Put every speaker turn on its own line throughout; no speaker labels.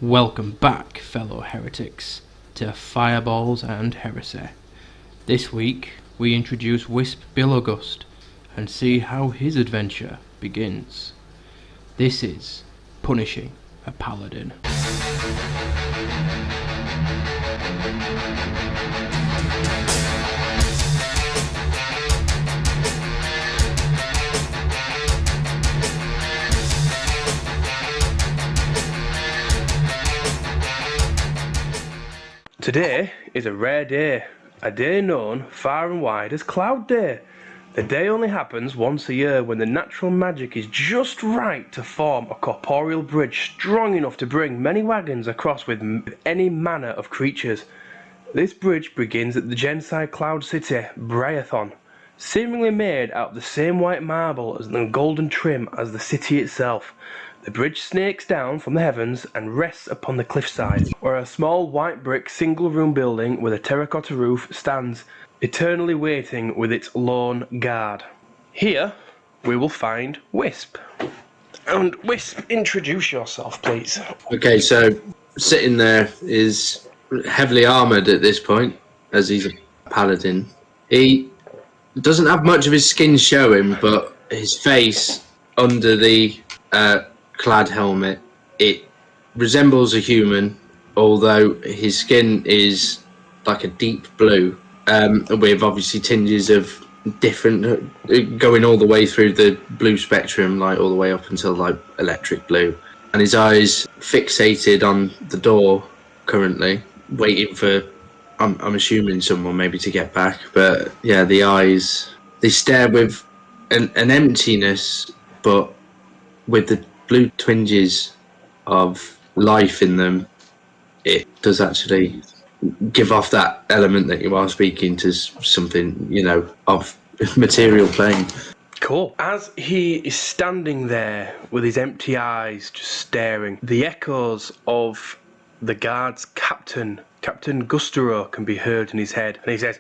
Welcome back, fellow heretics, to Fireballs and Heresy. This week, we introduce Wisp Billowgust and see how his adventure begins. This is Punishing a Paladin.
Today is a rare day, a day known far and wide as Cloud Day. The day only happens once a year when the natural magic is just right to form a corporeal bridge strong enough to bring many wagons across with any manner of creatures. This bridge begins at the Genside Cloud City, Briathon, seemingly made out of the same white marble as the golden trim as the city itself. The bridge snakes down from the heavens and rests upon the cliffside, where a small white brick single-room building with a terracotta roof stands, eternally waiting with its lone guard. Here, we will find Wisp. And Wisp, introduce yourself, please.
Okay, so sitting there is heavily armoured at this point, as he's a paladin. He doesn't have much of his skin showing, but his face under the clad helmet, it resembles a human, although his skin is like a deep blue, with obviously tinges of different, going all the way through the blue spectrum, like all the way up until like electric blue. And his eyes fixated on the door currently, waiting for, I'm assuming someone maybe to get back. But yeah, the eyes, they stare with an emptiness, but with the blue twinges of life in them. It does actually give off that element that you are speaking to something, you know, of material plane.
Cool. As he is standing there with his empty eyes just staring, the echoes of the guard's Captain Gustero, can be heard in his head, and he says,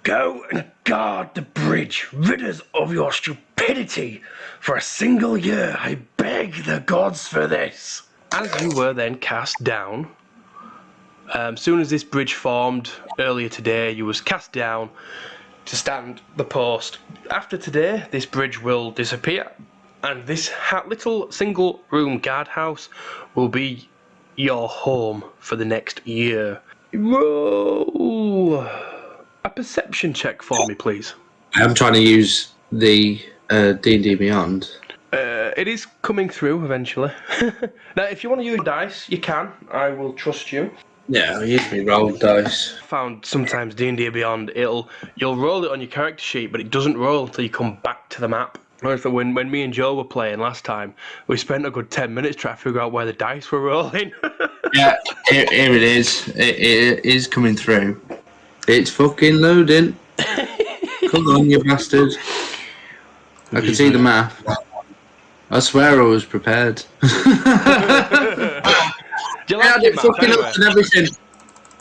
"Go and guard the bridge. Rid us of your stupidity. For a single year, I beg the gods for this." As you were then cast down, soon as this bridge formed earlier today, you was cast down to stand the post. After today, this bridge will disappear, and this little single-room guardhouse will be your home for the next year. Roll a perception check for me, please.
I'm trying to use the D&D Beyond.
It is coming through eventually. Now, if you want to use dice, you can. I will trust you.
Yeah, I usually roll dice.
Found sometimes D&D Beyond, you'll roll it on your character sheet, but it doesn't roll until you come back to the map. When me and Joe were playing last time, we spent a good 10 minutes trying to figure out where the dice were rolling.
Yeah, here it is. It is coming through. It's fucking loading. Come on, you bastard. I can see the map. I swear I was prepared.
Do you like it,
fucking
anyway?
up and everything.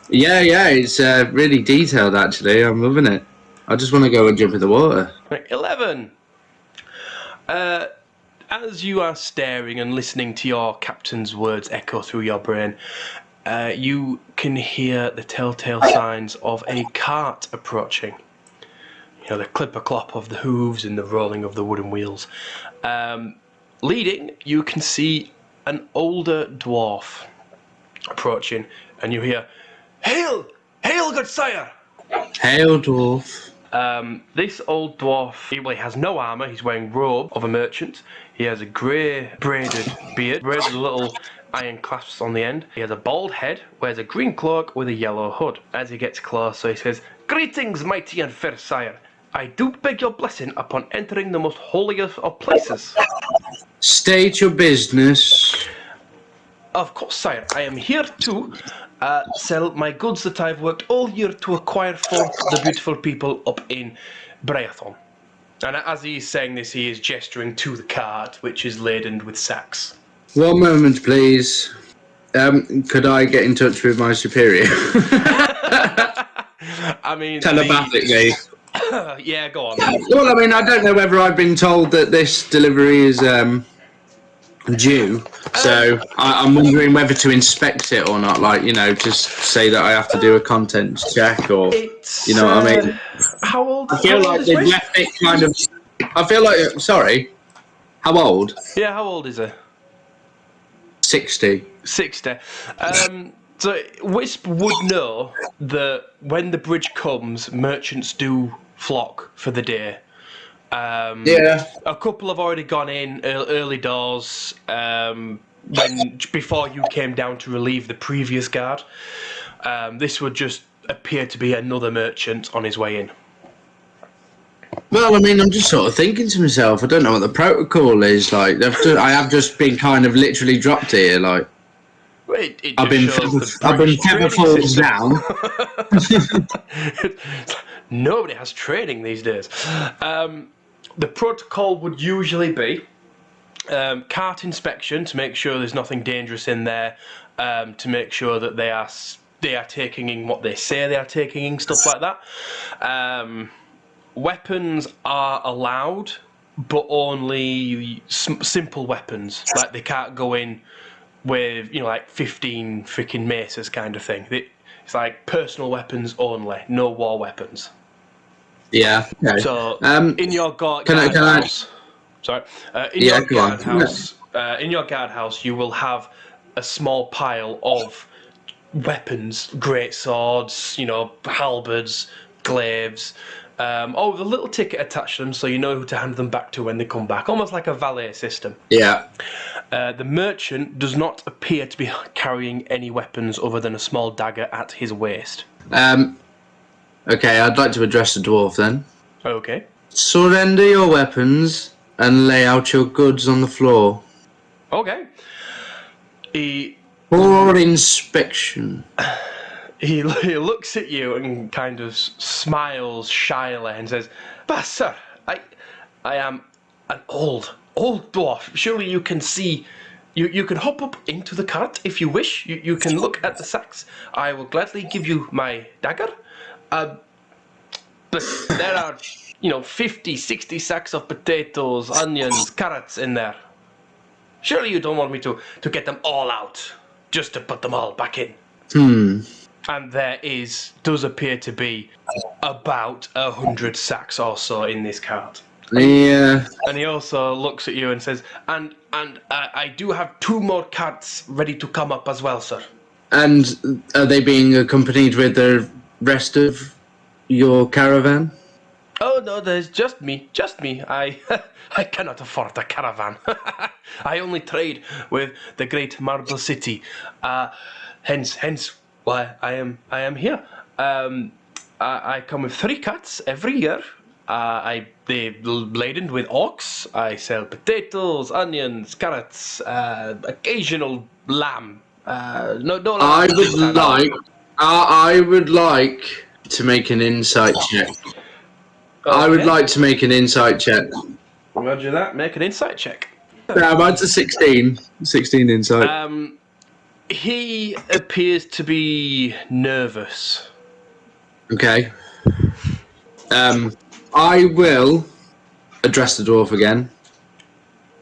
Yeah, it's really detailed actually. I'm loving it. I just want to go and jump in the water.
11. As you are staring and listening to your captain's words echo through your brain, you can hear the telltale signs of a cart approaching. You know, the clipper-clop of the hooves and the rolling of the wooden wheels. Leading, you can see an older dwarf approaching, and you hear, "Hail! Hail, good sire!"
Hail, dwarf.
This old dwarf, he has no armour, he's wearing robe of a merchant. He has a grey braided beard, braided little iron clasps on the end. He has a bald head, wears a green cloak with a yellow hood. As he gets closer, he says, "Greetings, mighty and fair sire. I do beg your blessing upon entering the most holiest of places."
State your business.
"Of course, sire. I am here to sell my goods that I've worked all year to acquire for the beautiful people up in Briathon." And as he's saying this, he is gesturing to the cart, which is laden with sacks.
One moment, please. Could I get in touch with my superior?
I mean,
telepathically.
Yeah, go on.
Well, I mean, I don't know whether I've been told that this delivery is due. So I'm wondering whether to inspect it or not. Like, just say that I have to do a contents check, or
It's,
you know what I mean.
How old?
I feel
How old
like
is
they've
Wisp?
left it kind of. I feel like sorry. How old?
Yeah, how old is he?
60.
60. So Wisp would know that when the bridge comes, merchants do flock for the day.
Yeah.
A couple have already gone in early doors before you came down to relieve the previous guard. This would just appear to be another merchant on his way in.
Well, I mean, I'm just sort of thinking to myself. I don't know what the protocol is. Like, I have just been kind of literally dropped here. Like,
It
I've
just
been
shows
I've been feather
training
falls
system.
down.
Nobody has training these days. The protocol would usually be cart inspection to make sure there's nothing dangerous in there, to make sure that they are taking in what they say they are taking in, stuff like that. Weapons are allowed, but only simple weapons. Like, they can't go in with, like 15 freaking maces kind of thing. It's like personal weapons only, no war weapons.
Yeah. Okay.
So in your guard house, in your guardhouse, you will have a small pile of weapons, great swords, halberds, glaives. With a little ticket attached to them, so you know who to hand them back to when they come back, almost like a valet system.
Yeah.
The merchant does not appear to be carrying any weapons other than a small dagger at his waist.
Okay, I'd like to address the dwarf then.
Okay.
Surrender your weapons and lay out your goods on the floor.
Okay.
For inspection.
He looks at you and kind of smiles shyly and says, "But sir, I am an old dwarf. Surely you can see. You can hop up into the cart if you wish. You can look at the sacks. I will gladly give you my dagger. But there are, 50, 60 sacks of potatoes, onions, carrots in there. Surely you don't want me to get them all out just to put them all back in." And there does appear to be about 100 sacks or so in this cart.
Yeah.
And he also looks at you and says, and I do have 2 more carts ready to come up as well, sir.
And are they being accompanied with the rest of your caravan?
Oh no, there's just me. I cannot afford a caravan. I only trade with the great Marble City. Hence why I am here. I come with 3 carts every year. They're laden with ox. I sell potatoes, onions, carrots, occasional lamb. No lamb.
I would like to make an insight check. Okay. I would like to make an insight check.
Roger that. Make an insight check.
Mine's a 16. 16 insight.
He appears to be nervous.
Okay. I will address the dwarf again,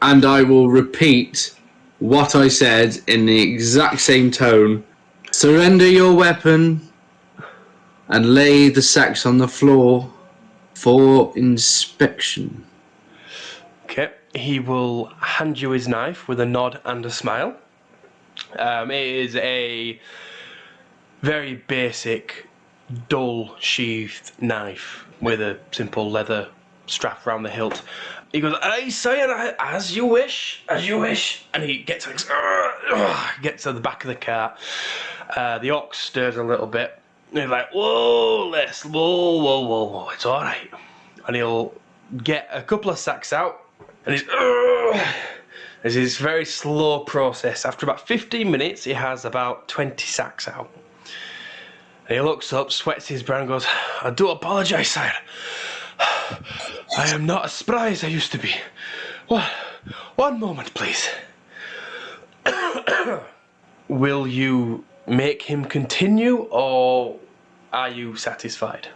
and I will repeat what I said in the exact same tone. Surrender your weapon and lay the sacks on the floor for inspection.
Okay. He will hand you his knife with a nod and a smile. It is a very basic, dull sheathed knife with a simple leather strap around the hilt. He goes, "Aye, sire, as you wish. And he gets to the back of the cart. The ox stirs a little bit. And he's like, whoa, it's all right. And he'll get a couple of sacks out, and it's this very slow process. After about 15 minutes, he has about 20 sacks out. And he looks up, sweats his brow, and goes, "I do apologize, sire. I am not as spry as I used to be. One moment, please." Will you make him continue, or are you satisfied?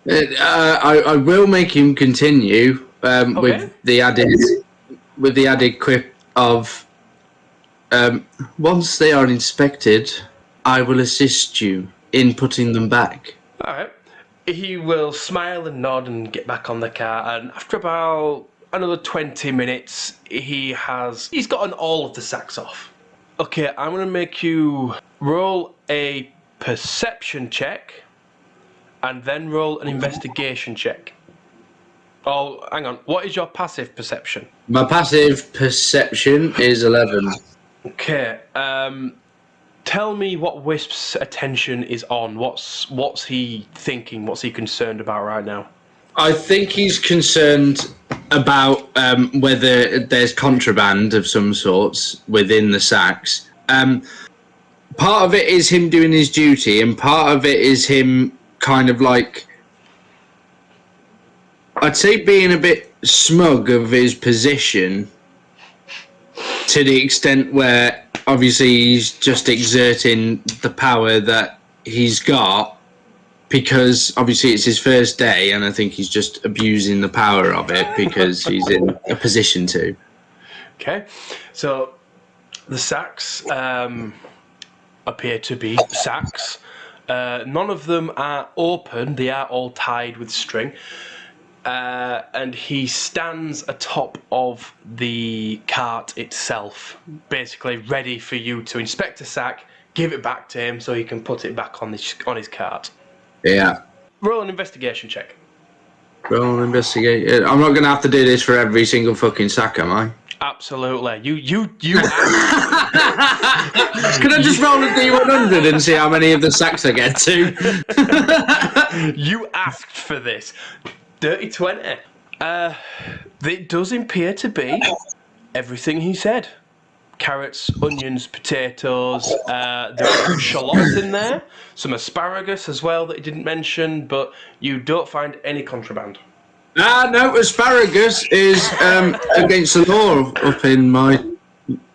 I will make him continue
Okay.
with the added of, once they are inspected, I will assist you in putting them back.
Alright. He will smile and nod and get back on the car, and after about another 20 minutes, he's gotten all of the sacks off. Okay, I'm going to make you roll a perception check, and then roll an investigation check. Oh, hang on. What is your passive perception?
My passive perception is 11.
Okay. Tell me what Wisp's attention is on. What's he thinking? What's he concerned about right now?
I think he's concerned about whether there's contraband of some sorts within the sacks. Part of it is him doing his duty, and part of it is him kind of like, I'd say, being a bit smug of his position, to the extent where obviously he's just exerting the power that he's got, because obviously it's his first day, and I think he's just abusing the power of it because he's in a position to.
Okay, so the sacks appear to be sacks. None of them are open. They are all tied with string. And he stands atop of the cart itself, basically ready for you to inspect a sack, give it back to him so he can put it back on his cart.
Yeah.
Roll an investigation check.
Roll an investigation. I'm not going to have to do this for every single fucking sack, am I?
Absolutely. You asked.
Can I just roll a D100 and see how many of the sacks I get to?
You asked for this. Dirty 20. It does appear to be everything he said. Carrots, onions, potatoes. There's some shallots in there. Some asparagus as well that he didn't mention, but you don't find any contraband.
No, asparagus is against the law up in my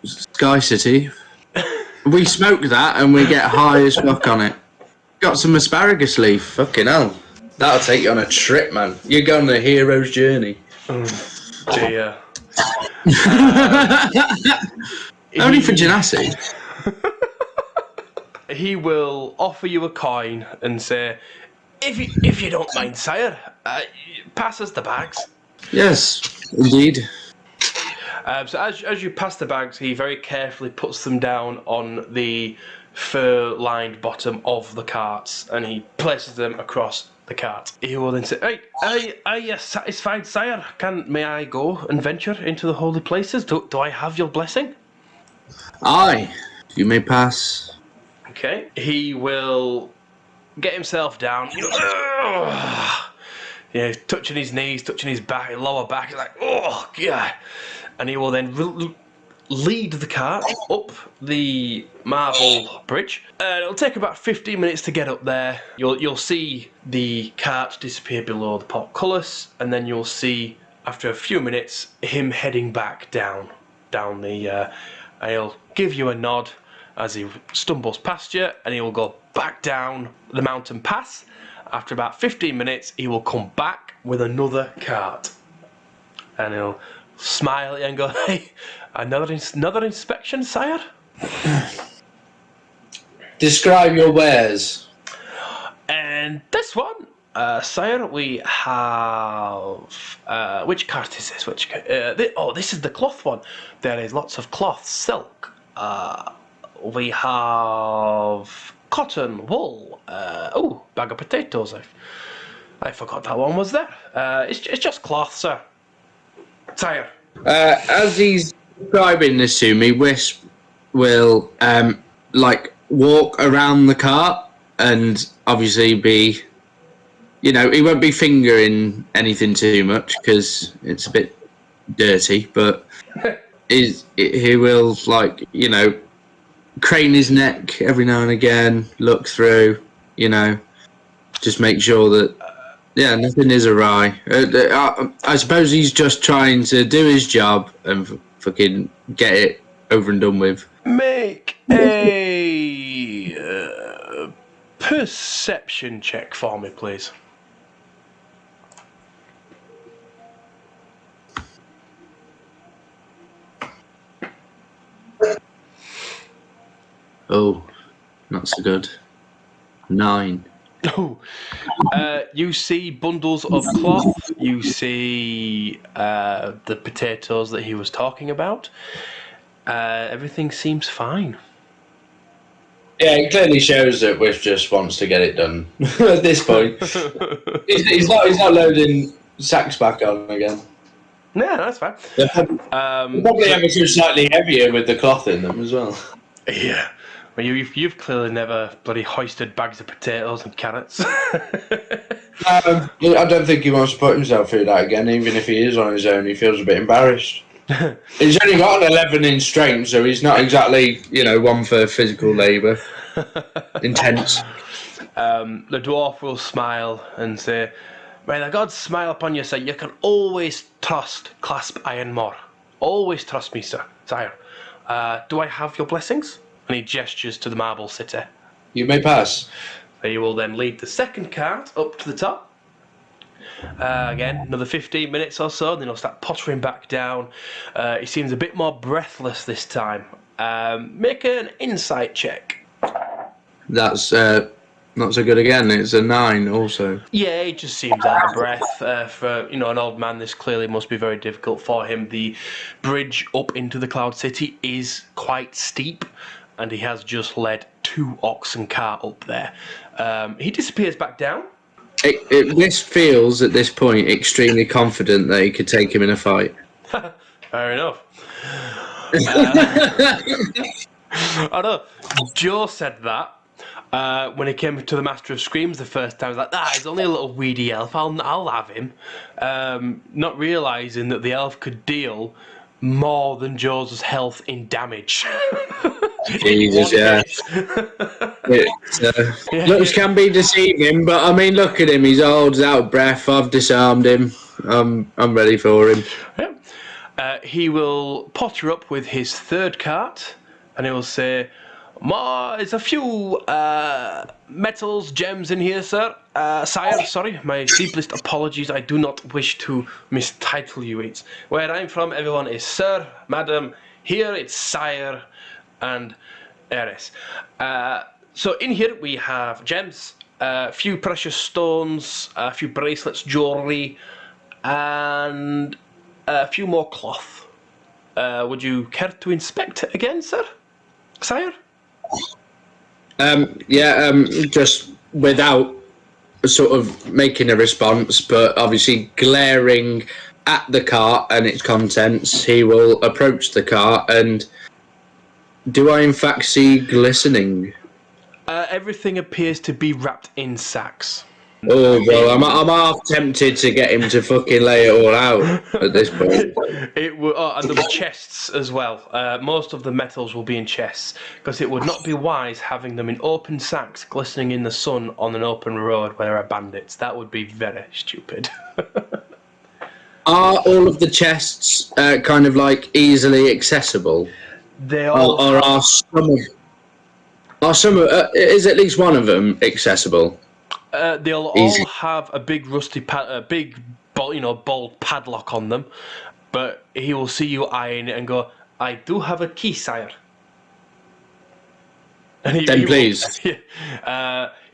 Sky City. We smoke that and we get high as fuck on it. Got some asparagus leaf, fucking hell. That'll take you on a trip, man. You're going on a hero's journey.
Dear.
Only for gymnastics.
He will offer you a coin and say, if you don't mind, sire, pass us the bags.
Yes, indeed.
So as you pass the bags, he very carefully puts them down on the fur-lined bottom of the carts, and he places them across the cart. He will then say, are you satisfied, sire? May I go and venture into the holy places? Do I have your blessing?
Aye, you may pass.
Okay. He will get himself down. Touching his knees, touching his back, lower back. He's like, oh, yeah. And he will then lead the cart up the marble bridge. It'll take about 15 minutes to get up there. You'll see the cart disappear below the portcullis, and then you'll see, after a few minutes, him heading back down the... and he'll give you a nod as he stumbles past you, and he will go back down the mountain pass. After about 15 minutes, he will come back with another cart. And he'll smile at you and go, hey, another inspection, sire?
Describe your wares.
And this one, sire, we have... which cart is this? This is the cloth one. There is lots of cloth, silk. We have cotton, wool. Bag of potatoes. I forgot that one was there. It's just cloth, sir. Sire.
As he's describing this to me, Wisp will walk around the cart and obviously be, he won't be fingering anything too much because it's a bit dirty, but he will crane his neck every now and again, look through, just make sure that nothing is awry. I suppose he's just trying to do his job and fucking get it over and done with.
Make a perception check for me, please.
Oh, not so good. 9.
Oh, you see bundles of cloth. You see the potatoes that he was talking about. Everything seems fine.
Yeah, it clearly shows that Wisp just wants to get it done at this point. he's not loading sacks back on again.
No, that's fine.
They're probably ever so slightly heavier with the cloth in them as well.
Yeah. Well, you've clearly never bloody hoisted bags of potatoes and carrots.
I don't think he wants to put himself through that again, even if he is on his own. He feels a bit embarrassed. He's only got an 11 in strength, so he's not exactly, one for physical labour. Intense.
The dwarf will smile and say, "May the gods smile upon you, sir. You can always trust Clasp Ironmore. Always trust me, sir. Sire. Do I have your blessings?" And he gestures to the marble city.
You may pass.
You will then lead the second cart up to the top. Again, another 15 minutes or so, then he'll start pottering back down. He seems a bit more breathless this time. Make an insight check.
That's not so good again. It's a 9 also.
Yeah, he just seems out of breath. For an old man, this clearly must be very difficult for him. The bridge up into the Cloud City is quite steep, and he has just led 2 oxen cart up there. He disappears back down.
Wisp feels at this point extremely confident that he could take him in a fight.
Fair enough. I know. Joe said that when he came to the Master of Screams the first time. He was like, he's only a little weedy elf. I'll have him. Not realising that the elf could deal more than Joe's health in damage.
Jesus, yeah. Looks can be deceiving, but I mean, look at him. He's old, he's out of breath. I've disarmed him. I'm ready for him.
Yeah. He will potter up with his third cart, and he will say, "There's a few metals, gems in here, sir. Sire, sorry, my deepest apologies. I do not wish to mistitle you. It's where I'm from. Everyone is sir, madam. Here it's sire and heiress. So in here we have gems, a few precious stones, a few bracelets, jewellery, and a few more cloth. Would you care to inspect it again, sir? Sire?"
Just without sort of making a response, but obviously glaring at the cart and its contents, he will approach the cart and... Do I in fact see glistening?
Everything appears to be wrapped in sacks.
Oh, well, I'm half tempted to get him to fucking lay it all out at this point.
And there were chests as well. Most of the metals will be in chests, because it would not be wise having them in open sacks glistening in the sun on an open road where there are bandits. That would be very stupid.
Are all of the chests kind of like easily accessible?
They all
or are some of is at least one of them accessible?
They'll
Easy.
all have a big rusty, bold padlock on them. But he will see you eyeing it and go, "I do have a key, sire." And
Then please.
He'll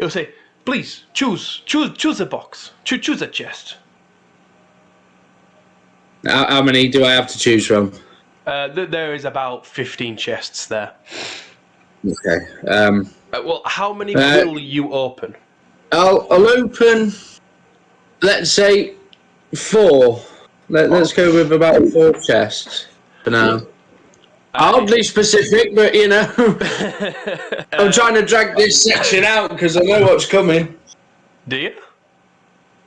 say, "Please choose a box, choose a chest."
How many do I have to choose from?
There is about 15 chests there.
Okay.
Well, how many will you open?
I'll open, let's say, 4. Let's go with about 4 chests for now. Oddly specific, but I'm trying to drag this section out because I know what's coming.
Do you?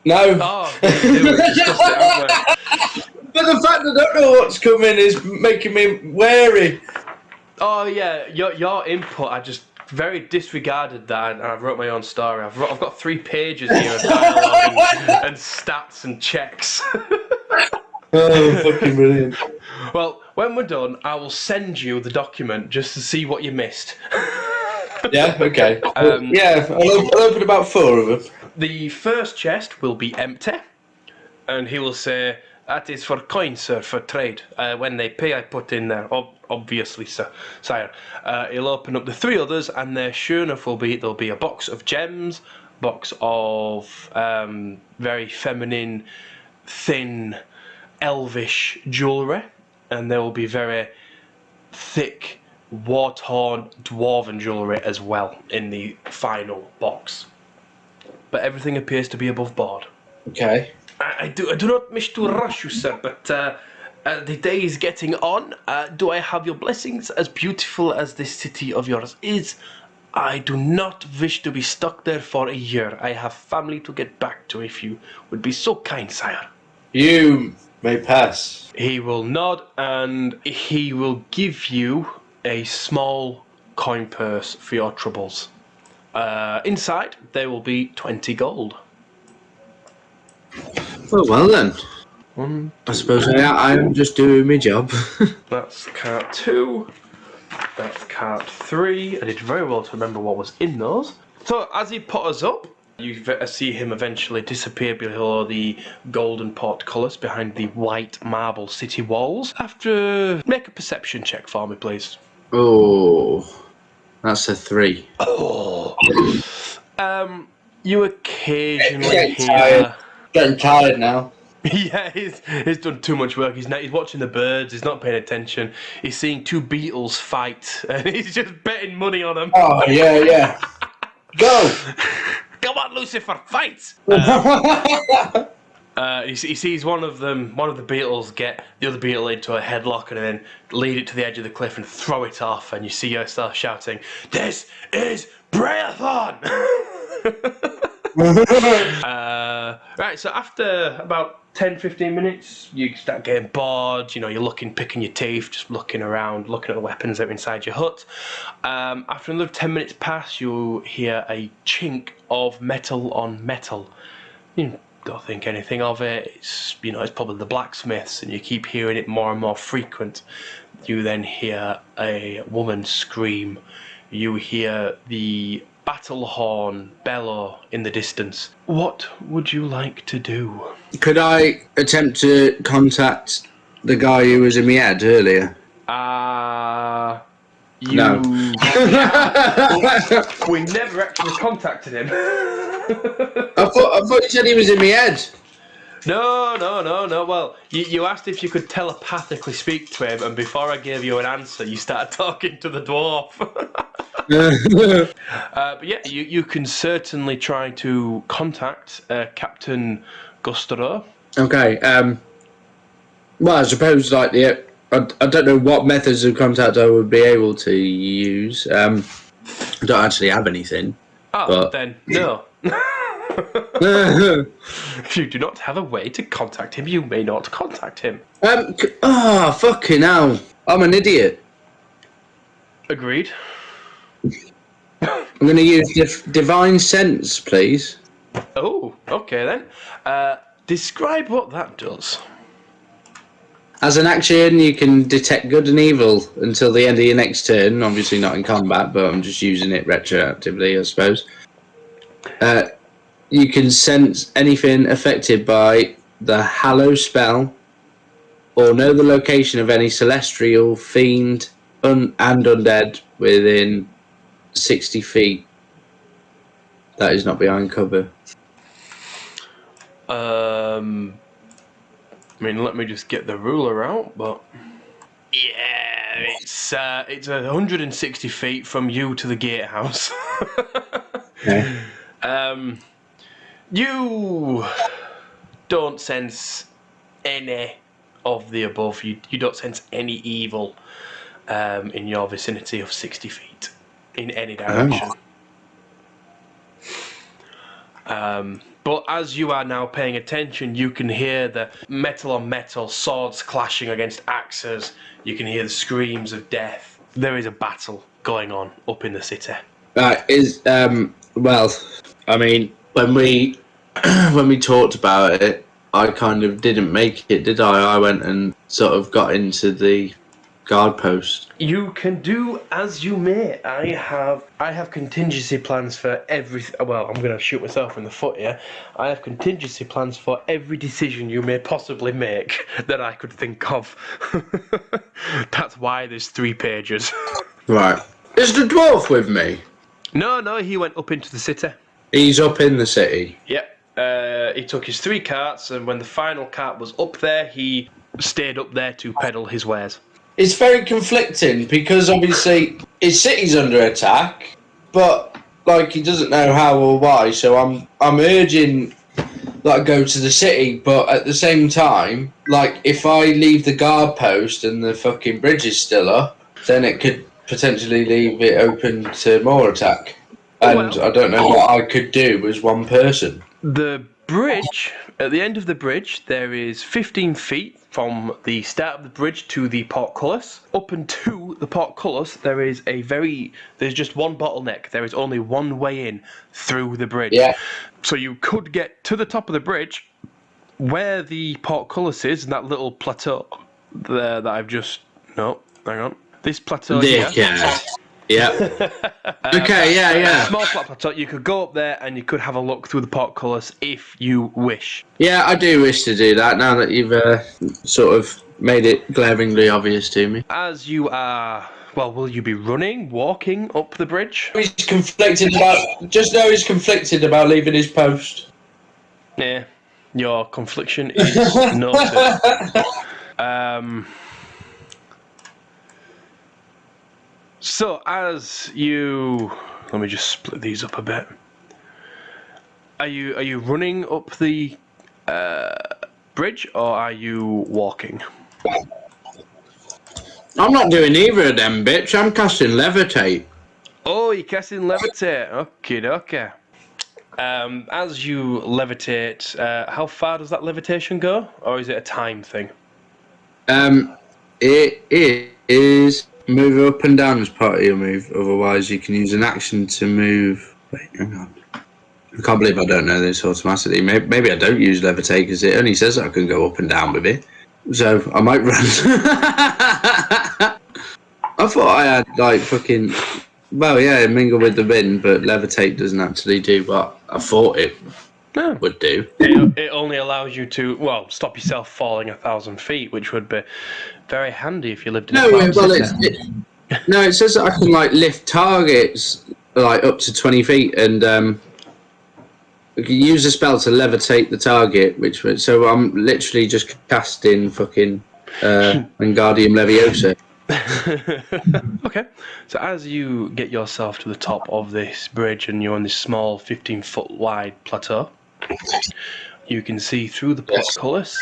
No.
Oh, they were discussed it, haven't we?
But the fact that I don't know what's coming is making me wary.
Oh yeah, your input, I just very disregarded that, and I wrote my own story. I've got 3 pages here of dialogue and stats and checks.
Oh, fucking brilliant.
Well, when we're done, I will send you the document just to see what you missed.
Yeah, okay. I'll open about 4 of them.
The first chest will be empty, and he will say, "That is for coin, sir, for trade. When they pay, I put in there. Or obviously, sire. He'll open up the 3 others, and there sure enough there'll be a box of gems, box of very feminine, thin, elvish jewellery, and there will be very thick, war-torn, dwarven jewellery as well in the final box. But everything appears to be above board.
Okay.
I do not wish to rush you, sir, but the day is getting on. Do I have your blessings? As beautiful as this city of yours is, I do not wish to be stuck there for a year. I have family to get back to if you would be so kind, sire.
You may pass.
He will nod and he will give you a small coin purse for your troubles. Inside, there will be 20 gold.
Oh, well then. I suppose I am just doing my job.
That's cart 2. That's cart 3. I did very well to remember what was in those. So as he putters up, you see him eventually disappear below the golden portcullis behind the white marble city walls. Make a perception check for me, please.
Oh, that's a 3.
Oh. You occasionally hear...
Getting tired now.
Yeah, he's done too much work. He's watching the birds. He's not paying attention. He's seeing 2 beetles fight, and he's just betting money on them.
Oh, yeah. Go!
Come on, Lucifer, fight! He sees one of the beetles get the other beetle into a headlock and then lead it to the edge of the cliff and throw it off, and you see yourself shouting, "This is Brayathon!" Right, so after about 10-15 minutes, you start getting bored. You know, you're picking your teeth, just looking around, looking at the weapons that are inside your hut. After another 10 minutes pass, you hear a chink of metal on metal. You don't think anything of it. It's probably the blacksmiths, and you keep hearing it more and more frequent. You then hear a woman scream. You hear the battle horn bellow in the distance. What would you like to do?
Could I attempt to contact the guy who was in my head earlier?
No. We never actually contacted him.
I thought you said he was in my head.
No. Well, you asked if you could telepathically speak to him, and before I gave you an answer, you started talking to the dwarf. But yeah, you can certainly try to contact Captain Gustero.
Okay. Well, I suppose I don't know what methods of contact I would be able to use. I don't actually have anything.
Then no. If you do not have a way to contact him, you may not contact him.
Fucking hell. I'm an idiot.
Agreed.
I'm going to use Divine Sense, please.
Oh, okay then. Describe what that does.
As an action, you can detect good and evil until the end of your next turn. Obviously not in combat, but I'm just using it retroactively, I suppose. You can sense anything affected by the Hallow spell, or know the location of any celestial, fiend, and undead within 60 feet. That is not behind cover.
I mean, let me just get the ruler out, but... Yeah, it's 160 feet from you to the gatehouse.
Okay.
You don't sense any of the above. You don't sense any evil in your vicinity of 60 feet in any direction. But as you are now paying attention, you can hear the metal on metal, swords clashing against axes. You can hear the screams of death. There is a battle going on up in the city.
Well, I mean, when we talked about it, I kind of didn't make it, did I? I went and sort of got into the guard post?
You can do as you may. I have contingency plans for everything. Well, I'm going to shoot myself in the foot here. I have contingency plans for every decision you may possibly make that I could think of. That's why there's 3 pages.
Right. Is the dwarf with me?
No, he went up into the city.
He's up in the city.
Yep. He took his 3 carts, and when the final cart was up there, he stayed up there to peddle his wares.
It's very conflicting because obviously his city's under attack, but like he doesn't know how or why. So I'm urging like go to the city, but at the same time, like if I leave the guard post and the fucking bridge is still up, then it could potentially leave it open to more attack. And I don't know what I could do as one person.
The bridge, at the end of the bridge, there is 15 feet from the start of the bridge to the portcullis. Up and to the portcullis, there's just one bottleneck. There is only one way in through the bridge.
Yeah.
So you could get to the top of the bridge where the portcullis is, and that little plateau there that I've just... No, hang on. This plateau here.
Yeah. Okay, yeah.
Small flat plateau. You could go up there and you could have a look through the portcullis if you wish.
Yeah, I do wish to do that now that you've sort of made it glaringly obvious to me.
As you are... Well, will you be running, walking up the bridge?
He's conflicted about leaving his post.
Yeah, your confliction is noted. So, as you... Let me just split these up a bit. Are you running up the bridge, or are you walking?
I'm not doing either of them, bitch. I'm casting levitate.
Oh, you're casting levitate. Okay. As you levitate, how far does that levitation go? Or is it a time thing?
It is... Move up and down as part of your move. Otherwise, you can use an action to move. Wait, hang on. I can't believe I don't know this automatically. Maybe I don't use levitate because it only says I can go up and down with it. So I might run. I thought I had like fucking. Well, yeah, mingle with the wind, but levitate doesn't actually do what I thought it would do.
It only allows you to, stop yourself falling 1,000 feet, which would be very handy if you lived in a cloud city.
It says that I can like lift targets like up to 20 feet, and I can use a spell to levitate the target. So I'm literally just casting fucking Wingardium Leviosa.
Okay, so as you get yourself to the top of this bridge and you're on this small 15-foot wide plateau, you can see through the portcullis,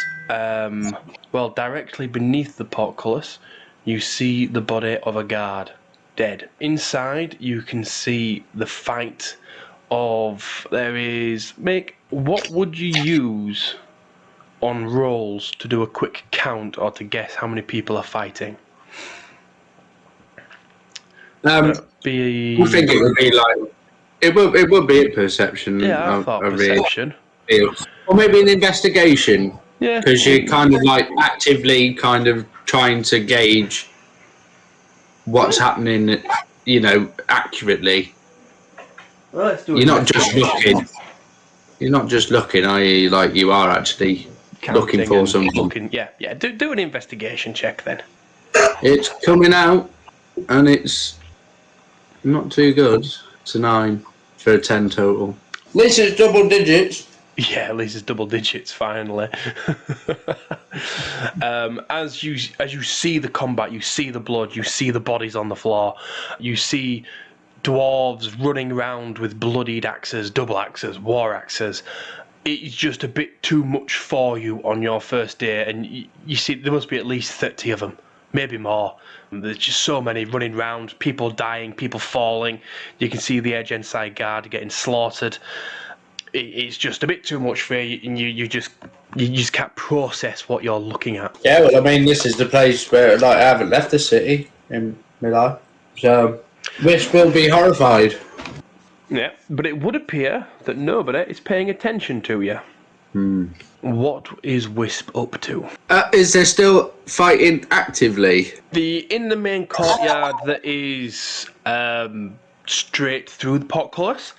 directly beneath the portcullis, you see the body of a guard, dead. Inside, you can see the fight of... What would you use on rolls to do a quick count or to guess how many people are fighting?
I think it would be like... It would be a perception.
Yeah, I thought perception.
Or maybe an investigation.
Yeah.
Because you're kind of like actively kind of trying to gauge what's happening, accurately.
Well, let's do it.
You're not just looking. You're not just looking, are you? Like you are actually looking for something.
Yeah. Do an investigation check then.
It's coming out, and it's not too good. It's a 9 for a 10 total. At least it's double digits.
Yeah, at least it's double digits finally. As you see the combat, you see the blood, you see the bodies on the floor, you see dwarves running around with bloodied axes, double axes, war axes. It's just a bit too much for you on your first day, and you see there must be at least 30 of them, maybe more. There's just so many running around, people dying, people falling. You can see the edge inside guard getting slaughtered. It's just a bit too much for you, and you just can't process what you're looking at.
Yeah, well, I mean, this is the place where I haven't left the city in my life, so Wisp will be horrified.
Yeah, but it would appear that nobody is paying attention to you. What is Wisp up to?
Is there still fighting actively?
In the main courtyard that is straight through the portcullis,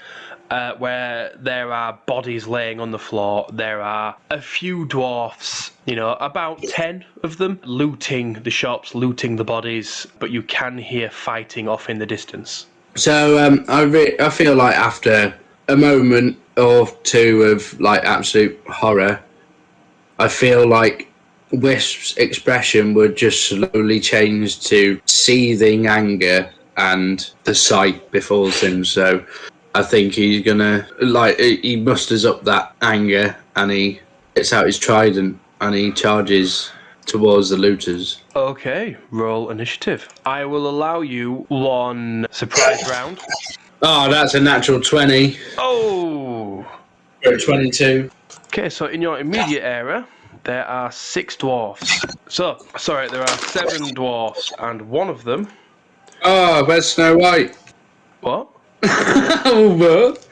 where there are bodies laying on the floor, there are a few dwarfs, about 10 of them, looting the shops, looting the bodies, but you can hear fighting off in the distance.
So I feel like after a moment or two of like absolute horror, I feel like Wisp's expression would just slowly change to seething anger, and the sight befalls him. So I think he's gonna he musters up that anger and he gets out his trident and he charges towards the looters.
Okay, roll initiative. I will allow you one surprise round.
Oh, that's a natural 20.
Oh!
22.
Okay, so in your immediate area, there are 6 dwarfs. There are 7 dwarfs, and one of them...
Oh, where's Snow White?
What?
What?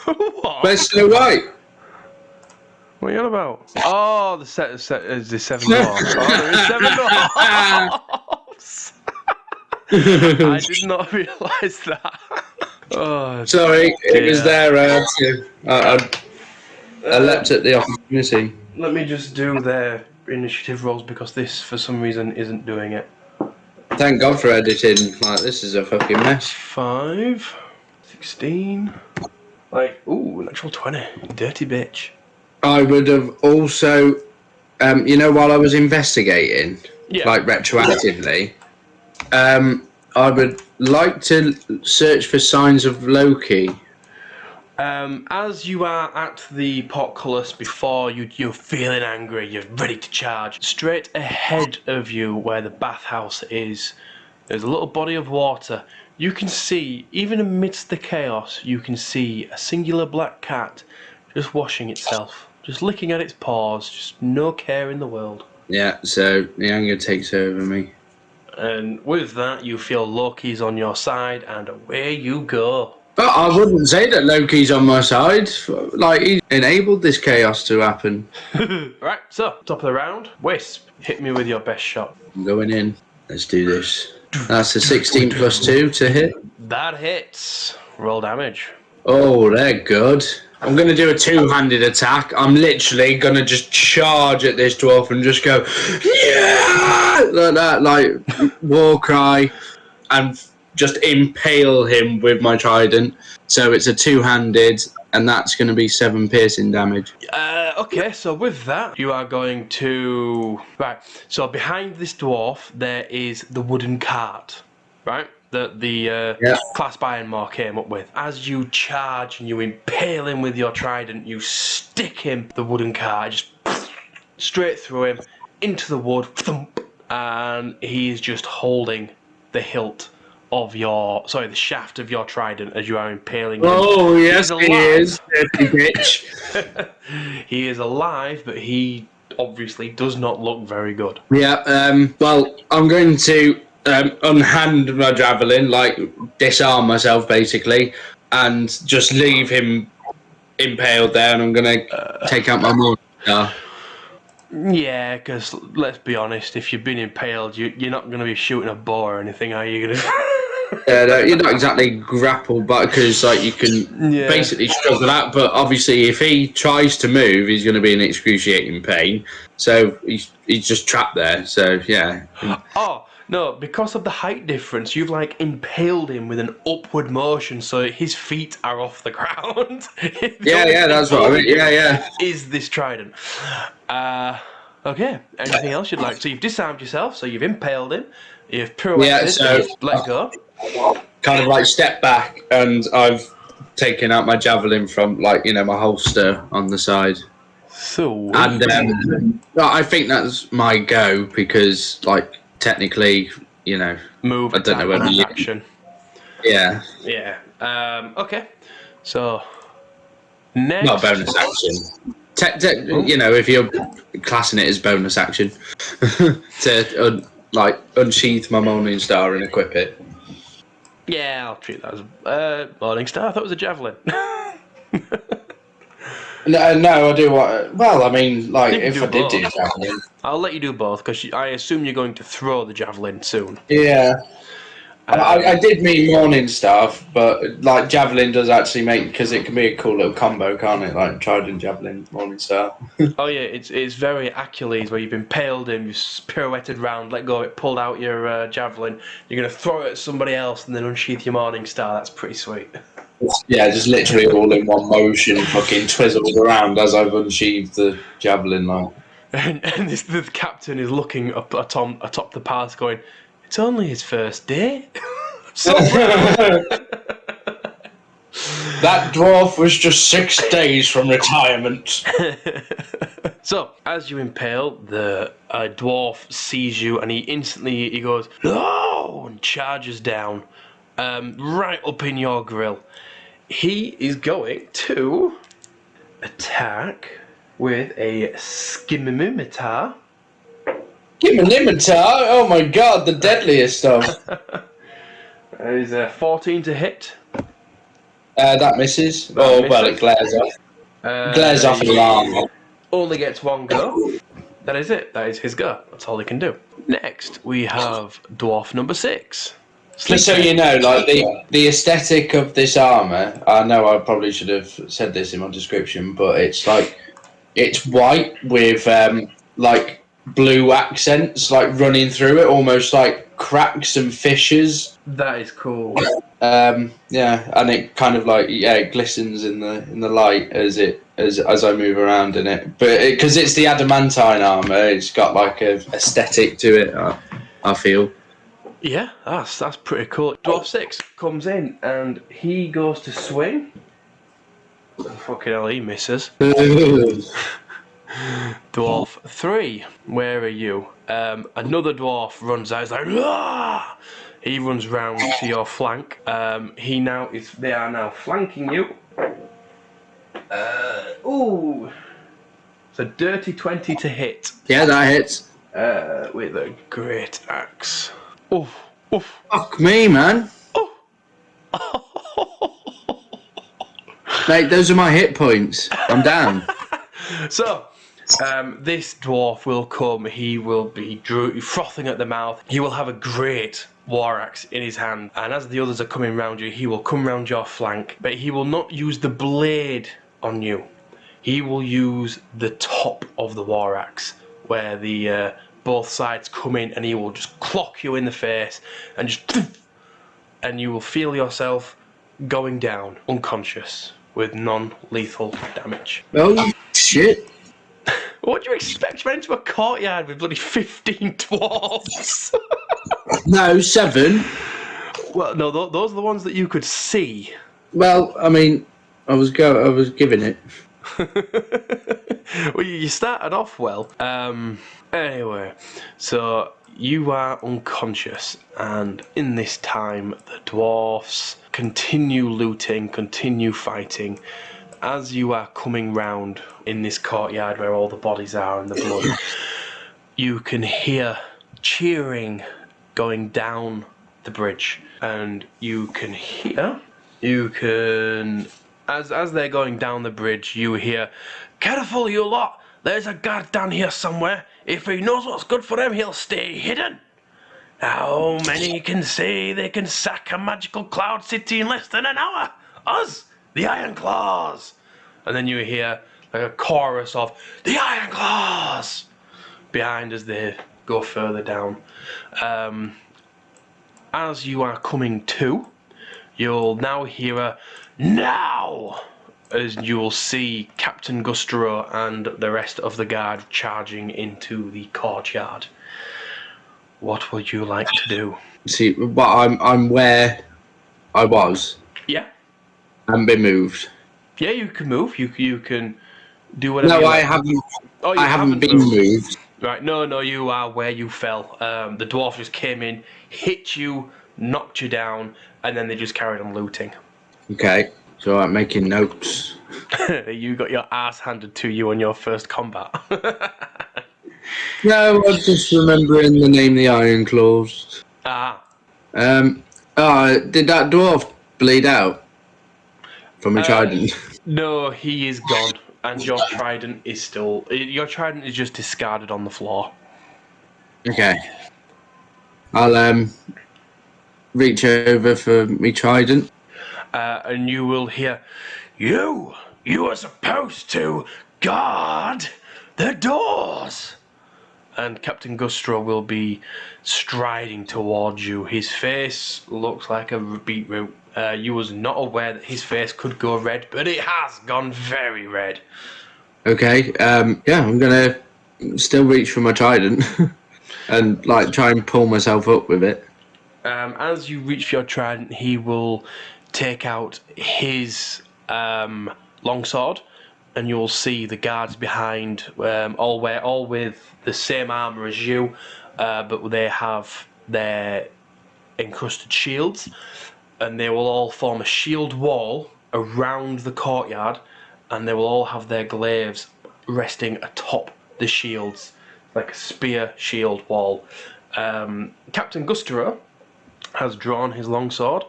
What?
Where's Snow White?
What are you on about? Oh, the 7 dwarfs. Oh, there is 7 dwarfs! I did not realise that. Oh,
sorry,
dear.
It was there. I leapt at the opportunity.
Let me just do their initiative rolls because this, for some reason, isn't doing it.
Thank God for editing. Like, this is a fucking mess.
5, 16. Natural 20. Dirty bitch.
I would have also, while I was investigating, like retroactively, I would like to search for signs of Loki.
As you are at the portcullis before you're feeling angry, you're ready to charge. Straight ahead of you, where the bathhouse is, there's a little body of water. You can see, even amidst the chaos, you can see a singular black cat just washing itself, just licking at its paws, just no care in the world.
Yeah, so the anger takes over me.
And with that, you feel Loki's on your side, and away you go.
But I wouldn't say that Loki's on my side. Like, he enabled this chaos to happen.
Right, so, top of the round. Wisp, hit me with your best shot.
I'm going in. Let's do this. That's a 16 plus 2 to hit.
That hits. Roll damage.
Oh, they're good. I'm going to do a two-handed attack. I'm literally going to just charge at this dwarf and just go, yeah! Like that, like, war cry, and just impale him with my trident. So it's a two-handed, and that's going to be 7 piercing damage.
Okay, so with that, you are going to... Right, so behind this dwarf, there is the wooden cart, right? That the Clasp Ironmore came up with. As you charge and you impale him with your trident, you stick him the wooden cart, just straight through him, into the wood, thump, and he's just holding the hilt of the shaft of your trident as you are impaling him.
Oh, yes, he is. Dirty bitch.
He is alive, but he obviously does not look very good.
Yeah, well, I'm going to unhand my javelin, like disarm myself basically, and just leave him impaled there, and I'm going to take out my mortar.
Yeah, because let's be honest, if you've been impaled, you're not going to be shooting a bow or anything, are you?
No, you're not exactly grappled, but because like you can basically struggle that. But obviously, if he tries to move, he's going to be in excruciating pain. So he's just trapped there. So yeah.
Oh no! Because of the height difference, you've like impaled him with an upward motion, so his feet are off the ground.
Yeah, that's what I mean. Yeah.
Is this trident? Okay. Anything else you'd like? So you've disarmed yourself. So you've impaled him. You've pirouetted. And you've let go.
Kind of like step back, and I've taken out my javelin from my holster on the side.
So
and I think that's my go because technically
move.
I don't know whether
action.
Yeah.
Okay. So next.
Not a bonus action. If you're classing it as bonus action to unsheath my Morning Star and equip it.
Yeah, I'll treat that as a Morning Star. I thought it was a javelin.
No, I do what. Well, I mean, like,
You can
if
do
I did do
both.
javelin.
I'll let you do both because I assume you're going to throw the javelin soon.
Yeah. I did mean morning stuff, but like javelin does actually make, because it can be a cool little combo, can't it? Like trident, javelin, morning star.
Oh yeah, it's very Achilles where you've impaled him, you've pirouetted round, let go of it, pulled out your javelin. You're gonna throw it at somebody else and then unsheath your morning star. That's pretty sweet.
Yeah, just literally all in one motion, fucking twizzles around as I've unsheathed the javelin. Like,
And the captain is looking up atop the path, going, "It's only his first day." So
that dwarf was just 6 days from retirement.
So, as you impale, the dwarf sees you and he goes, "Oh!" and charges down, right up in your grill. He is going to attack with a skimimitar.
Skimimitar? Oh my god, the deadliest stuff.
That is a 14 to hit.
That misses.
That
Well, it
misses.
glares off. Glares off an alarm.
Only gets one go. That is it. That is his go. That's all he can do. Next, we have dwarf number 6.
Just so you know, like the aesthetic of this armor, I know I probably should have said this in my description, but it's like it's white with like blue accents like running through it, almost like cracks and fissures.
That is cool.
Yeah, and it kind of like it glistens in the light as I move around in it. But because it's the adamantine armor, it's got like a aesthetic to it. I feel.
Yeah, that's pretty cool. Dwarf 6 comes in and he goes to swing. Fucking hell, he misses. Dwarf 3, where are you? Another dwarf runs out. He's like, "Ah!" He runs round to your flank. They are now flanking you. Ooh, it's a dirty 20 to hit.
Yeah, that hits.
With a great axe. Oof, oof.
Fuck me, man. Mate, those are my hit points. I'm down.
So, this dwarf will come. He will be frothing at the mouth. He will have a great war axe in his hand. And as the others are coming round you, he will come round your flank. But he will not use the blade on you. He will use the top of the war axe, where the both sides come in, and he will just clock you in the face, and and you will feel yourself going down unconscious with non-lethal damage.
Oh shit!
What do you expect? You went into a courtyard with bloody 15 dwarves.
No, 7.
Well, no, those are the ones that you could see.
Well, I mean, I was giving it.
Well, you started off well. Anyway, so you are unconscious, and in this time, the dwarfs continue looting, continue fighting. As you are coming round in this courtyard where all the bodies are and the blood, you can hear cheering going down the bridge, and as they're going down the bridge, you hear, "Careful, you lot! There's a guard down here somewhere. If he knows what's good for him, he'll stay hidden. How many can say they can sack a magical cloud city in less than an hour? Us, the Iron Claws!" And then you hear like a chorus of, "The Iron Claws!" behind as they go further down. As you are coming to, you'll now hear a "Now!" as you'll see Captain Gustero and the rest of the guard charging into the courtyard. What would you like to do?
See, but I'm where I was.
Yeah.
And been moved.
Yeah, you can move. You can do whatever.
No,
you
I
like.
haven't.
Oh, you
I haven't been moved.
Right, no, you are where you fell. The dwarf just came in, hit you, knocked you down, and then they just carried on looting.
Okay, so I'm making notes.
You got your ass handed to you on your first combat.
No, I'm just remembering the name the Iron Claws.
Ah.
Did that dwarf bleed out from a trident?
No, he is gone. And your trident is still... Your trident is just discarded on the floor.
Okay. I'll reach over for me trident.
And you will hear, You are supposed to guard the doors. And Captain Gustro will be striding towards you. His face looks like a beetroot. You was not aware that his face could go red, but it has gone very red.
Okay. Yeah, I'm gonna still reach for my trident and like try and pull myself up with it.
As you reach for your trident, he will take out his longsword, and you'll see the guards behind, all with the same armor as you, but they have their encrusted shields, and they will all form a shield wall around the courtyard, and they will all have their glaives resting atop the shields, like a spear shield wall. Captain Gustero has drawn his longsword.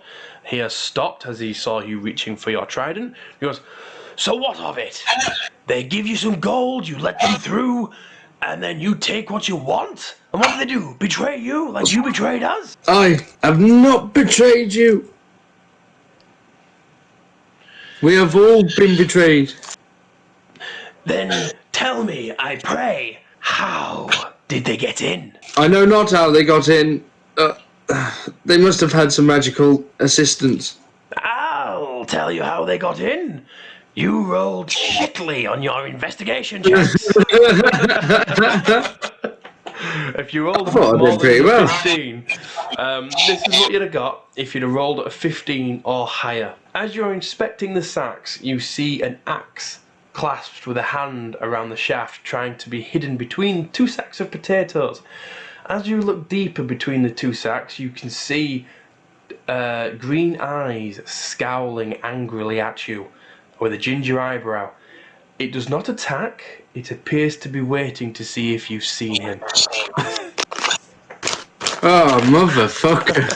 He has stopped as he saw you reaching for your trident. He goes, So what of it? They give you some gold, you let them through, and then you take what you want? And what do? Betray you like you betrayed us?
I have not betrayed you. We have all been betrayed.
Then tell me, I pray, how did they get in?
I know not how they got in. They must have had some magical assistance.
I'll tell you how they got in. You rolled shitly on your investigation checks. If you rolled more than
pretty well.
15, this is what you'd have got if you'd have rolled at a 15 or higher. As you're inspecting the sacks, you see an axe clasped with a hand around the shaft, trying to be hidden between two sacks of potatoes. As you look deeper between the two sacks, you can see green eyes scowling angrily at you with a ginger eyebrow. It does not attack, it appears to be waiting to see if you've seen him.
Oh, motherfucker.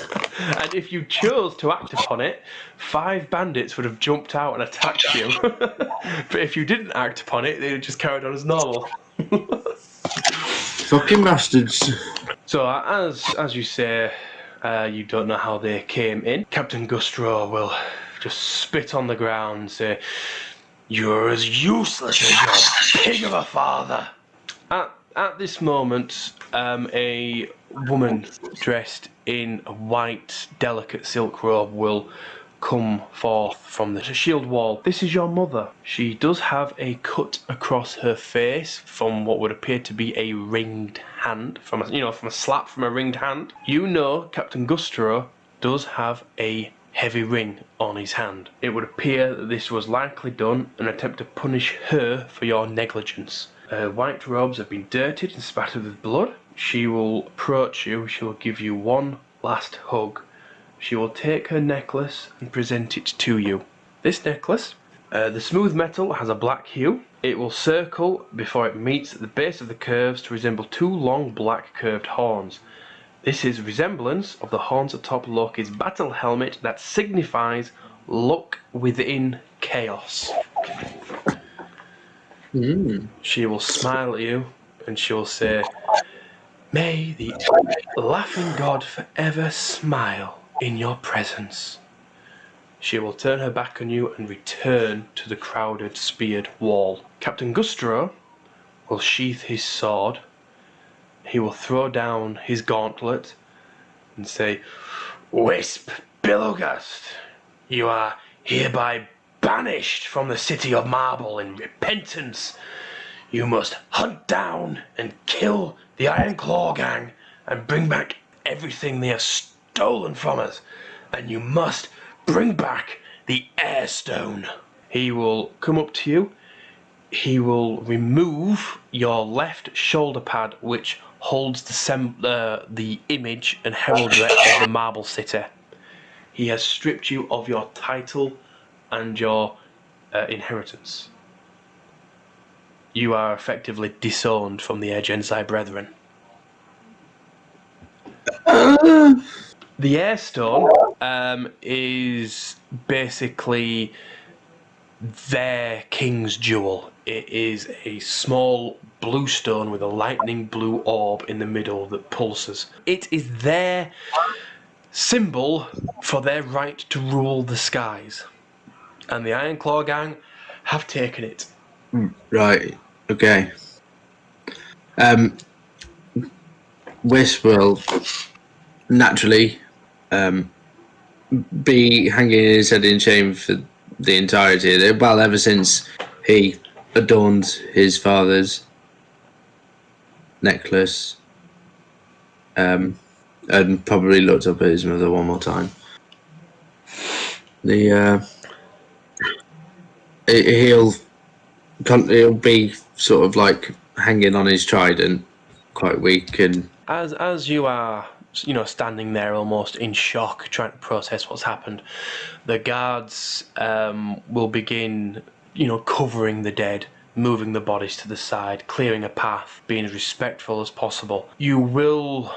And if you chose to act upon it, 5 bandits would have jumped out and attacked you. But if you didn't act upon it, they would just carried on as normal.
Fucking bastards.
So, as you say, you don't know how they came in. Captain Gustro will just spit on the ground and say, You're as useless as your pig of a father. At this moment, a woman dressed in a white, delicate silk robe will come forth from the shield wall. This is your mother. She does have a cut across her face from what would appear to be a ringed hand, from a slap from a ringed hand. You know Captain Gustero does have a heavy ring on his hand. It would appear that this was likely done an attempt to punish her for your negligence. Her white robes have been dirtied and spattered with blood. She will approach you. She will give you one last hug. She will take her necklace and present it to you. This necklace, the smooth metal has a black hue. It will circle before it meets at the base of the curves to resemble 2 long black curved horns. This is resemblance of the horns atop Loki's battle helmet that signifies luck within chaos. She will smile at you and she will say, May the laughing god forever smile in your presence. She will turn her back on you and return to the crowded, speared wall. Captain Gustero will sheath his sword. He will throw down his gauntlet and say, Wisp Billowgust, you are hereby banished from the city of Marble in repentance. You must hunt down and kill the Iron Claw gang and bring back everything they have stolen from us. And you must bring back the Air Stone. He will come up to you. He will remove your left shoulder pad, which holds the image and heraldry of the Marble City. He has stripped you of your title and your inheritance. You are effectively disowned from the Agenzi Brethren. The Airstone is basically their king's jewel. It is a small blue stone with a lightning blue orb in the middle that pulses. It is their symbol for their right to rule the skies. And the Ironclaw gang have taken it.
Right. Okay. Wisp will naturally be hanging his head in shame for the entirety of it. Well, ever since he adorned his father's necklace, and probably looked up at his mother one more time. He'll be sort of like hanging on his trident, quite weak, and
As you are, standing there almost in shock, trying to process what's happened, the guards will begin, covering the dead, moving the bodies to the side, clearing a path, being as respectful as possible. You will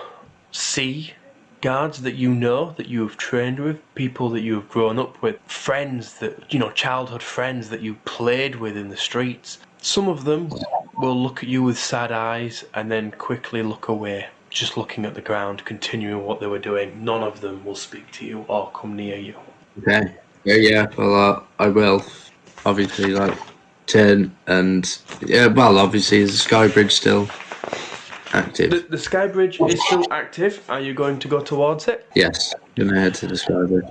see guards that that you have trained with, people that you have grown up with, friends that, childhood friends that you played with in the streets. Some of them will look at you with sad eyes and then quickly look away, just looking at the ground, continuing what they were doing. None of them will speak to you or come near you.
okay, yeah. Well, I will obviously turn and obviously is the sky bridge still active?
The sky bridge is still active. Are you going to go towards it?
Yes, gonna head to the sky bridge.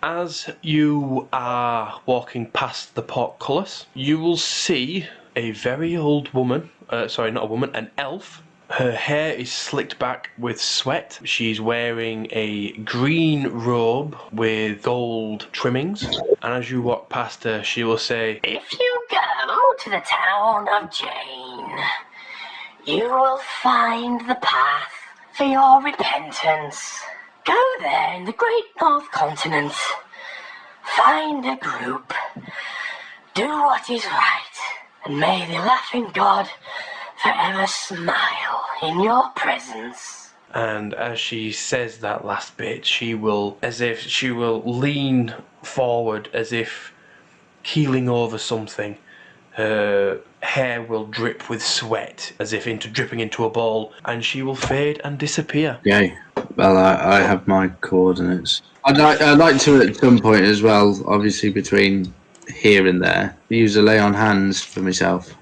As you are walking past the portcullis, you will see a very old woman. Sorry, not a woman, an elf. Her hair is slicked back with sweat. She's wearing a green robe with gold trimmings. And as you walk past her, she will say,
"If you go to the town of Jane, you will find the path for your repentance. Go there in the great North Continent. Find a group. Do what is right. And may the laughing God forever smile in your presence."
And as she says that last bit, she will lean forward as if keeling over something. Her hair will drip with sweat, as if dripping into a ball, and she will fade and disappear.
Yay. Well, I have my coordinates. I'd like to at some point as well, obviously between here and there, use a lay on hands for myself.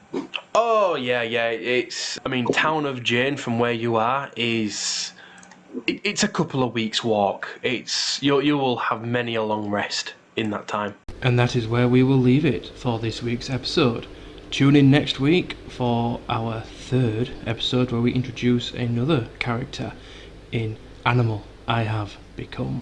Oh, yeah. Town of Jane from where you are it's a couple of weeks' walk. You will have many a long rest in that time.
And that is where we will leave it for this week's episode. Tune in next week for our third episode where we introduce another character in Animal I Have Become.